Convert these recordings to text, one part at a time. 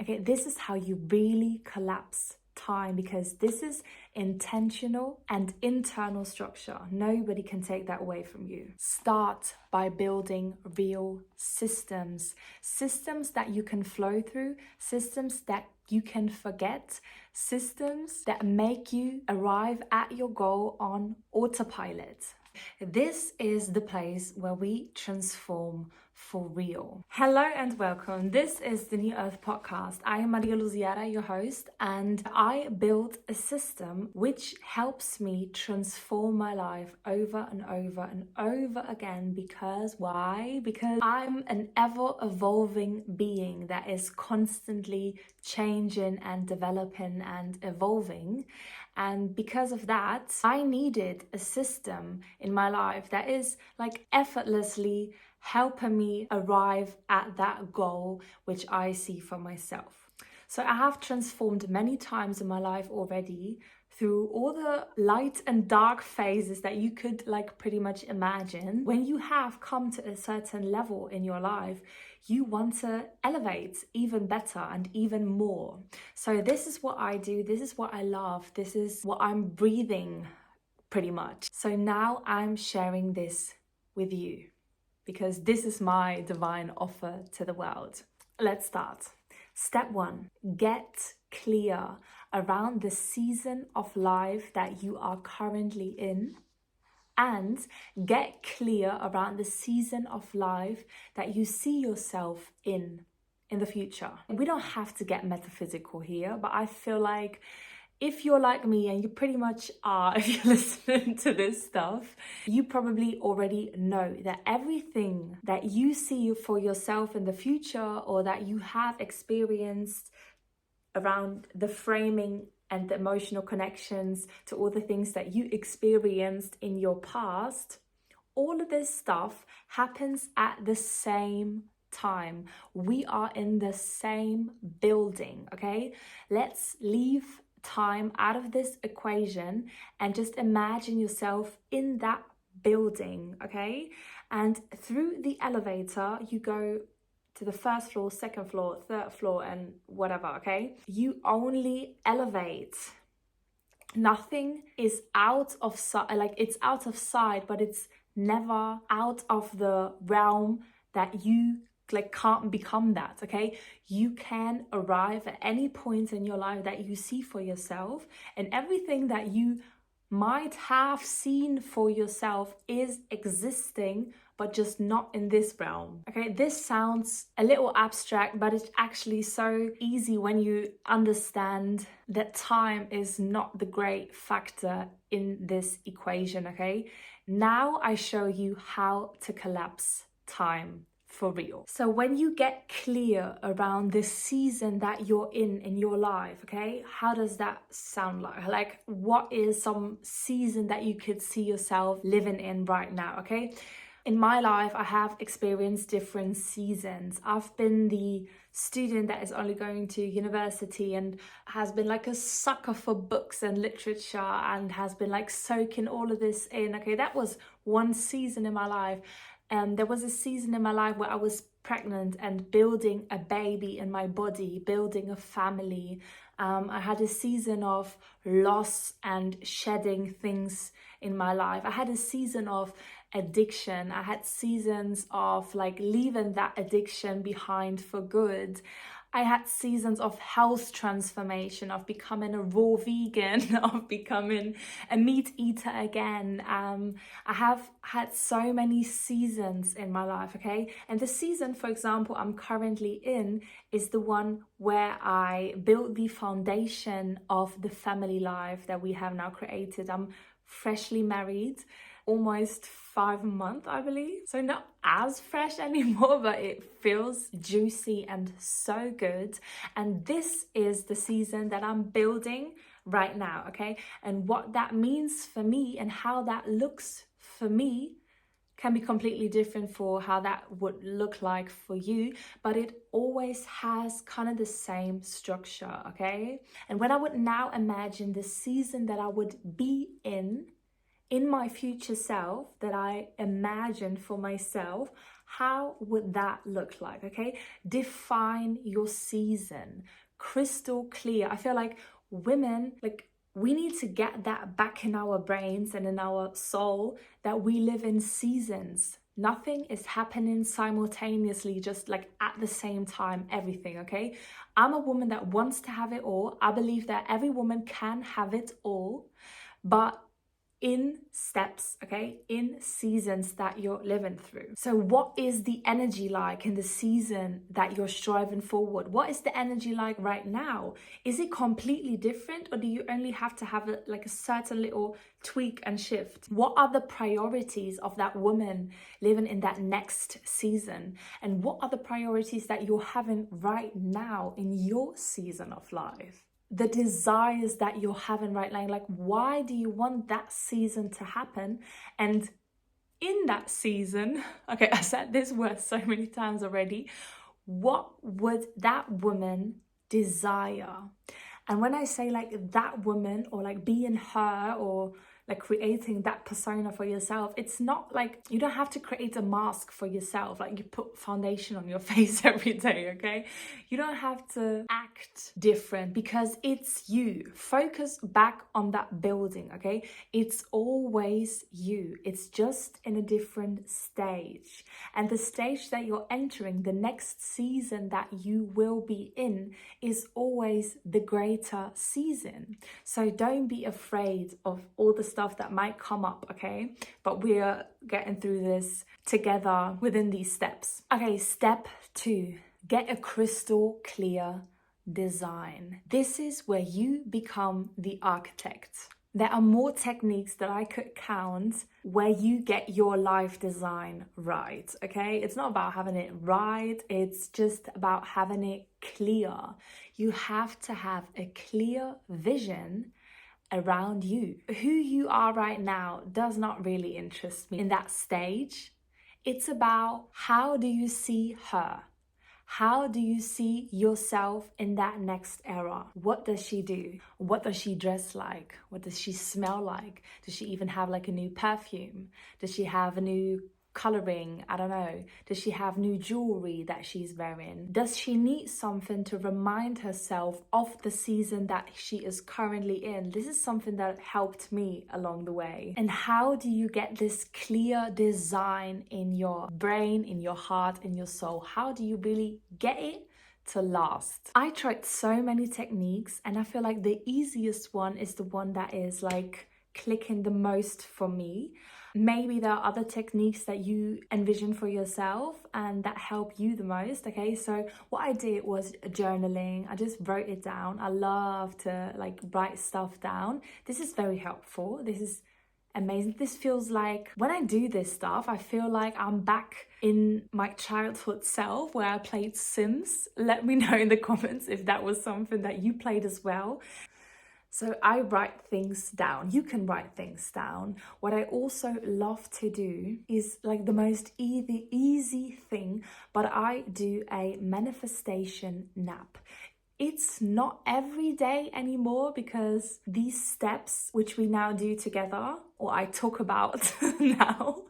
Okay, this is how you really collapse time, because this is intentional and internal structure. Nobody can take that away from you. Start by building real systems that you can flow through, systems that you can forget, systems that make you arrive at your goal on autopilot. This is the place where we transform for real. Hello and welcome. This is the New Earth podcast. I am Maria Luziera, your host, and I built a system which helps me transform my life over and over and over again. Because why? Because I'm an ever evolving being that is constantly changing and developing and evolving. And because of that, I needed a system in my life that is like effortlessly helping me arrive at that goal which I see for myself. So I have transformed many times in my life already through all the light and dark phases that you could like pretty much imagine. When you have come to a certain level in your life, you want to elevate even better and even more. So this is what I do. This is what I love. This is what I'm breathing pretty much. So now I'm sharing this with you because this is my divine offer to the world. Let's start. Step 1, get clear around the season of life that you are currently in, and get clear around the season of life that you see yourself in the future. We don't have to get metaphysical here, but I feel like if you're like me, and you pretty much are if you're listening to this stuff, you probably already know that everything that you see for yourself in the future, or that you have experienced around the framing and the emotional connections to all the things that you experienced in your past, all of this stuff happens at the same time. We are in the same building, okay? Let's leave time out of this equation and just imagine yourself in that building, okay? And through the elevator, you go to the first floor, second floor, third floor, and whatever, okay? You only elevate. Nothing is out of sight, like it's out of sight, but it's never out of the realm that you like can't become that, okay? You can arrive at any point in your life that you see for yourself, and everything that you might have seen for yourself is existing, but just not in this realm, okay? This sounds a little abstract, but it's actually so easy when you understand that time is not the great factor in this equation, okay? Now I show you how to collapse time for real. So when you get clear around this season that you're in your life, okay, how does that sound like? Like, what is some season that you could see yourself living in right now, okay? In my life, I have experienced different seasons. I've been the student that is only going to university and has been like a sucker for books and literature and has been like soaking all of this in, okay? That was one season in my life. There was a season in my life where I was pregnant and building a baby in my body, building a family. I had a season of loss and shedding things in my life. I had a season of addiction. I had seasons of like leaving that addiction behind for good. I had seasons of health transformation, of becoming a raw vegan, of becoming a meat eater again. I have had so many seasons in my life, okay? And the season, for example, I'm currently in is the one where I built the foundation of the family life that we have now created. I'm freshly married, almost 5 months, I believe. So not as fresh anymore, but it feels juicy and so good. And this is the season that I'm building right now, okay? And what that means for me and how that looks for me can be completely different for how that would look like for you, but it always has kind of the same structure, okay? And when I would now imagine the season that I would be in in my future self that I imagine for myself, how would that look like? Okay, define your season crystal clear. I feel like women, like, we need to get that back in our brains and in our soul, that we live in seasons. Nothing is happening simultaneously, just like at the same time, everything, okay? I'm a woman that wants to have it all. I believe that every woman can have it all, but in steps, okay, in seasons that you're living through. So what is the energy like in the season that you're striving forward? What is the energy like right now? Is it completely different, or do you only have to have a certain little tweak and shift? What are the priorities of that woman living in that next season? And what are the priorities that you're having right now in your season of life? The desires that you're having right now, like, why do you want that season to happen? And in that season, okay, I said this word so many times already, what would that woman desire? And when I say like that woman, or like being her, or like creating that persona for yourself, it's not like you don't have to create a mask for yourself, like you put foundation on your face every day, okay? You don't have to act different, because it's you. Focus back on that building, okay? It's always you. It's just in a different stage. And the stage that you're entering, the next season that you will be in, is always the greater season. So don't be afraid of all the stuff that might come up, okay? But we are getting through this together within these steps. Okay, step 2, get a crystal clear design. This is where you become the architect. There are more techniques that I could count where you get your life design right, okay? It's not about having it right, it's just about having it clear. You have to have a clear vision around you. Who you are right now does not really interest me in that stage. It's about, how do you see her? How do you see yourself in that next era? What does she do? What does she dress like? What does she smell like? Does she even have like a new perfume? Does she have a new coloring? I don't know. Does she have new jewelry that she's wearing? Does she need something to remind herself of the season that she is currently in? This is something that helped me along the way. And how do you get this clear design in your brain, in your heart, in your soul? How do you really get it to last? I tried so many techniques, and I feel like the easiest one is the one that is like clicking the most for me. Maybe there are other techniques that you envision for yourself and that help you the most, okay? So what I did was journaling. I just wrote it down. I love to like write stuff down. This is very helpful. This is amazing. This feels like, when I do this stuff, I feel like I'm back in my childhood self where I played Sims. Let me know in the comments if that was something that you played as well. So I write things down. You can write things down. What I also love to do is like the most easy thing, but I do a manifestation nap. It's not every day anymore, because these steps, which we now do together, or I talk about now,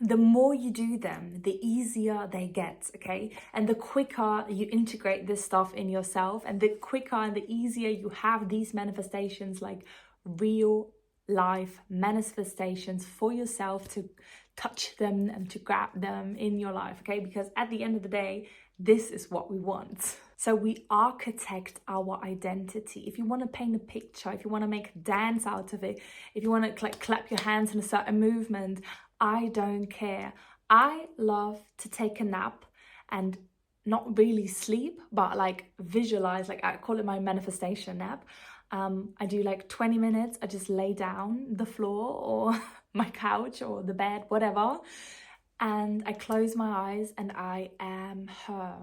the more you do them, the easier they get, okay? And the quicker you integrate this stuff in yourself, and the quicker and the easier you have these manifestations, like real life manifestations for yourself, to touch them and to grab them in your life, okay? Because at the end of the day, this is what we want. So we architect our identity. If you want to paint a picture, if you want to make a dance out of it, if you want to like clap your hands in a certain movement, I don't care. I love to take a nap and not really sleep, but like visualize, like I call it my manifestation nap. I do like 20 minutes. I just lay down the floor or my couch or the bed, whatever. And I close my eyes and I am her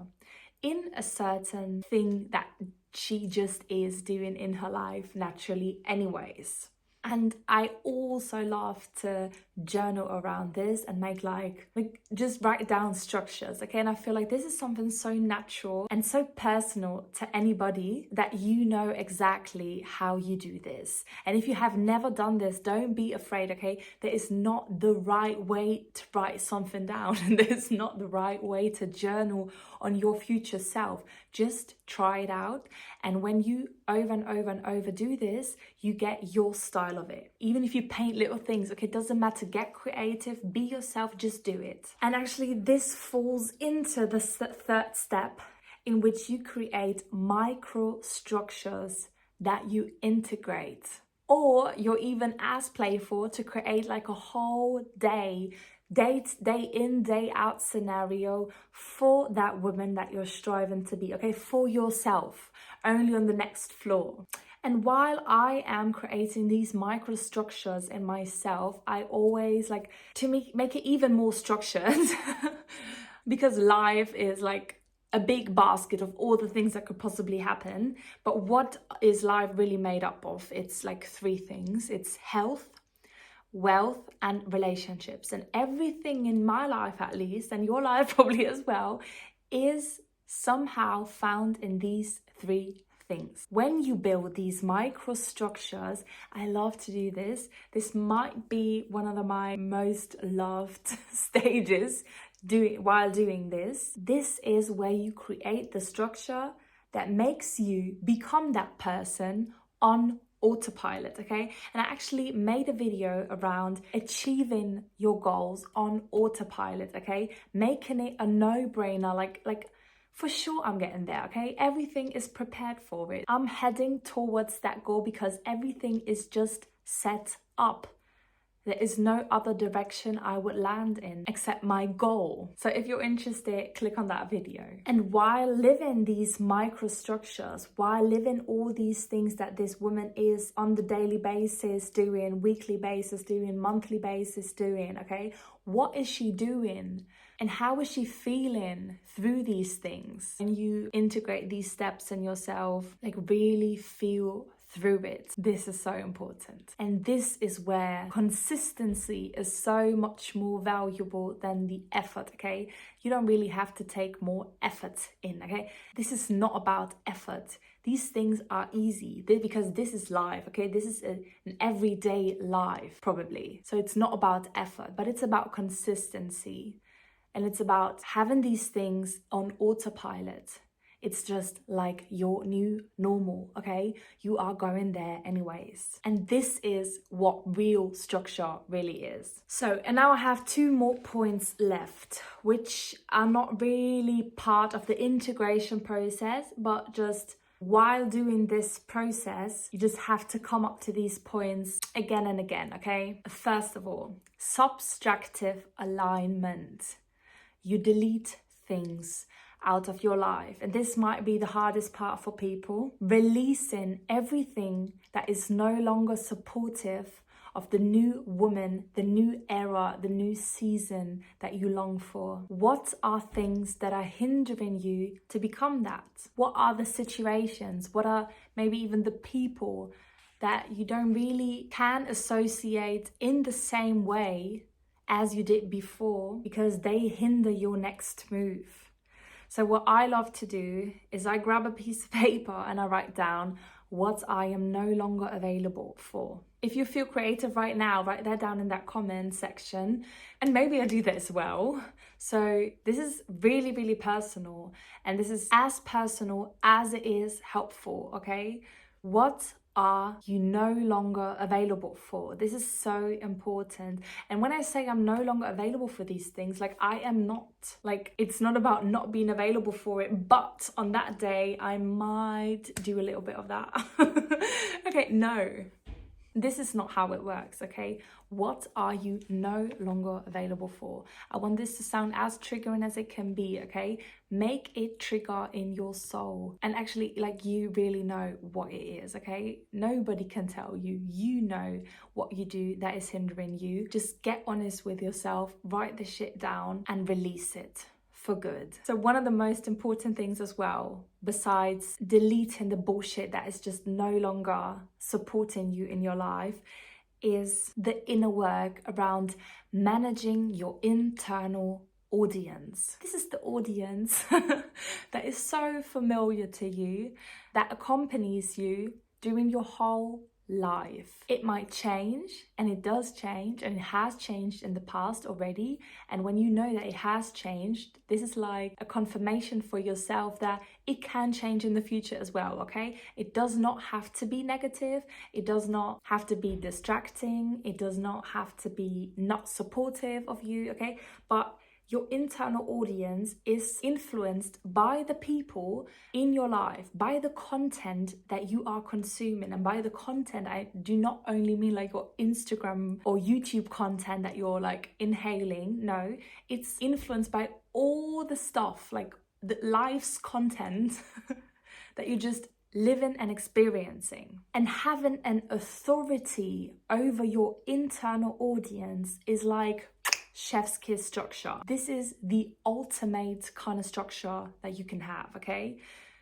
in a certain thing that she just is doing in her life naturally anyways. And I also love to journal around this and make like just write down structures, okay? And I feel like this is something so natural and so personal to anybody that you know exactly how you do this. And if you have never done this, don't be afraid, okay? There is not the right way to write something down. There's not the right way to journal on your future self. Just try it out. And when you over and over and over do this, you get your style of it. Even if you paint little things, okay, it doesn't matter. Get creative, be yourself, just do it. And actually this falls into the third step, in which you create micro structures that you integrate. Or you're even as playful to create like a whole day in, day out scenario for that woman that you're striving to be, okay, for yourself, only on the next floor. And while I am creating these micro structures in myself, I always like to make it even more structured because life is like a big basket of all the things that could possibly happen. But what is life really made up of? It's like three things. It's health, wealth, and relationships. And everything in my life, at least, and your life probably as well, is somehow found in these three things. When you build these micro structures, I love to do this. This might be one of my most loved stages while doing this. This is where you create the structure that makes you become that person on autopilot, okay? And I actually made a video around achieving your goals on autopilot, okay? Making it a no-brainer, like for sure I'm getting there, okay? Everything is prepared for it. I'm heading towards that goal because everything is just set up. There is no other direction I would land in except my goal. So if you're interested, click on that video. And while living these microstructures, while living all these things that this woman is on the daily basis doing, weekly basis doing, monthly basis doing, okay? What is she doing? And how is she feeling through these things? And you integrate these steps in yourself, like really feel through it. This is so important. And this is where consistency is so much more valuable than the effort, okay? You don't really have to take more effort in, okay? This is not about effort. These things are easy because this is life, okay? This is an everyday life, probably. So it's not about effort, but it's about consistency. And it's about having these things on autopilot. It's just like your new normal, okay? You are going there anyways. And this is what real structure really is. So, and now I have two more points left, which are not really part of the integration process, but just while doing this process, you just have to come up to these points again and again, okay? First of all, subtractive alignment. You delete things out of your life. And this might be the hardest part for people. Releasing everything that is no longer supportive of the new woman, the new era, the new season that you long for. What are things that are hindering you to become that? What are the situations? What are maybe even the people that you don't really can associate in the same way as you did before because they hinder your next move? So what I love to do is I grab a piece of paper and I write down what I am no longer available for. If you feel creative right now, write that down in that comment section. And maybe I do that as well. So this is really, really personal. And this is as personal as it is helpful, okay? What are you no longer available for? This is so important. And when I say I'm no longer available for these things, like I am not, like it's not about not being available for it, but on that day I might do a little bit of that. Okay, no. This is not how it works, okay? What are you no longer available for? I want this to sound as triggering as it can be, okay? Make it trigger in your soul. And actually, like, you really know what it is, okay? Nobody can tell you. You know what you do that is hindering you. Just get honest with yourself, write the shit down and release it for good. So one of the most important things as well, besides deleting the bullshit that is just no longer supporting you in your life, is the inner work around managing your internal audience. This is the audience that is so familiar to you, that accompanies you during your whole life. It might change, and it does change, and it has changed in the past already. And when you know that it has changed, this is like a confirmation for yourself that it can change in the future as well, okay? It does not have to be negative. It does not have to be distracting. It does not have to be not supportive of you, okay? But your internal audience is influenced by the people in your life, by the content that you are consuming. And by the content, I do not only mean like your Instagram or YouTube content that you're like inhaling. No, it's influenced by all the stuff, like the life's content that you just living and experiencing. And having an authority over your internal audience is like chef's kiss structure. This is the ultimate kind of structure that you can have, okay?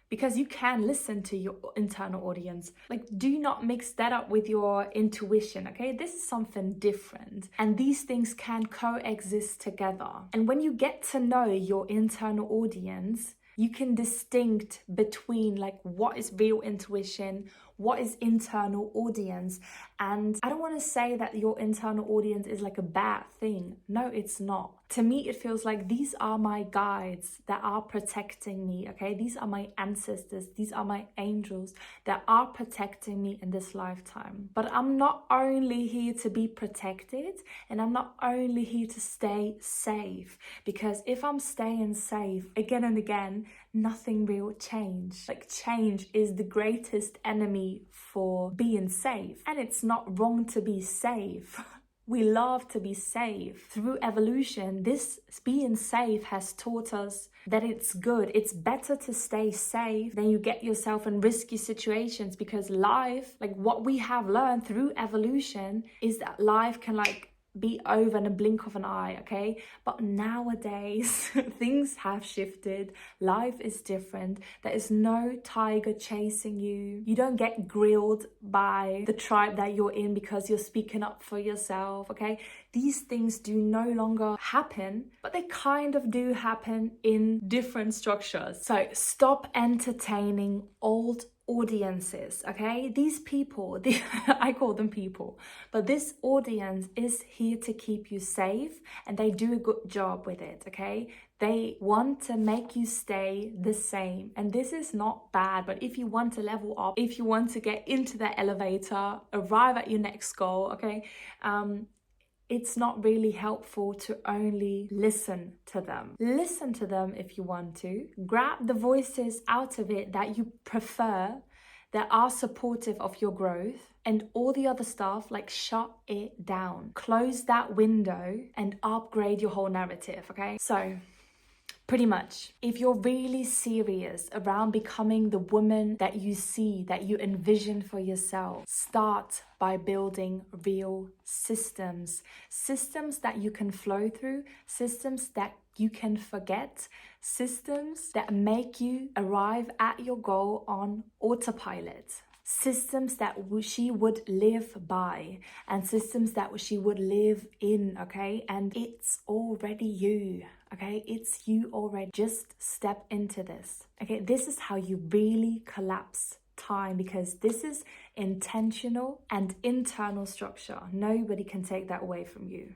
Because you can listen to your internal audience. Like, do not mix that up with your intuition, okay? This is something different. And these things can coexist together. And when you get to know your internal audience, you can distinct between like what is real intuition, what is internal audience. And I don't want to say that your internal audience is like a bad thing. No, it's not. To me, it feels like these are my guides that are protecting me, okay? These are my ancestors. These are my angels that are protecting me in this lifetime. But I'm not only here to be protected, and I'm not only here to stay safe, because if I'm staying safe again and again, nothing will change. Like, change is the greatest enemy for being safe. And it's not wrong to be safe. We love to be safe. Through evolution, this being safe has taught us that it's good. It's better to stay safe than you get yourself in risky situations, because life, like what we have learned through evolution, is that life can like be over in a blink of an eye, okay? But nowadays, things have shifted. Life is different. There is no tiger chasing you. You don't get grilled by the tribe that you're in because you're speaking up for yourself, okay? These things do no longer happen, but they kind of do happen in different structures. So stop entertaining old audiences, okay? These people, I call them people, but this audience is here to keep you safe, and they do a good job with it, okay? They want to make you stay the same, and this is not bad. But if you want to level up, if you want to get into that elevator, arrive at your next goal, okay, it's not really helpful to only listen to them. Listen to them if you want to. Grab the voices out of it that you prefer, that are supportive of your growth, and all the other stuff, like shut it down. Close that window and upgrade your whole narrative, okay? So, pretty much, if you're really serious around becoming the woman that you see, that you envision for yourself, start by building real systems. Systems that you can flow through, systems that you can forget, systems that make you arrive at your goal on autopilot. Systems that she would live by, and systems that she would live in, okay? And it's already you, okay? It's you already. Just step into this, okay? This is how you really collapse time, because this is intentional and internal structure. Nobody can take that away from you.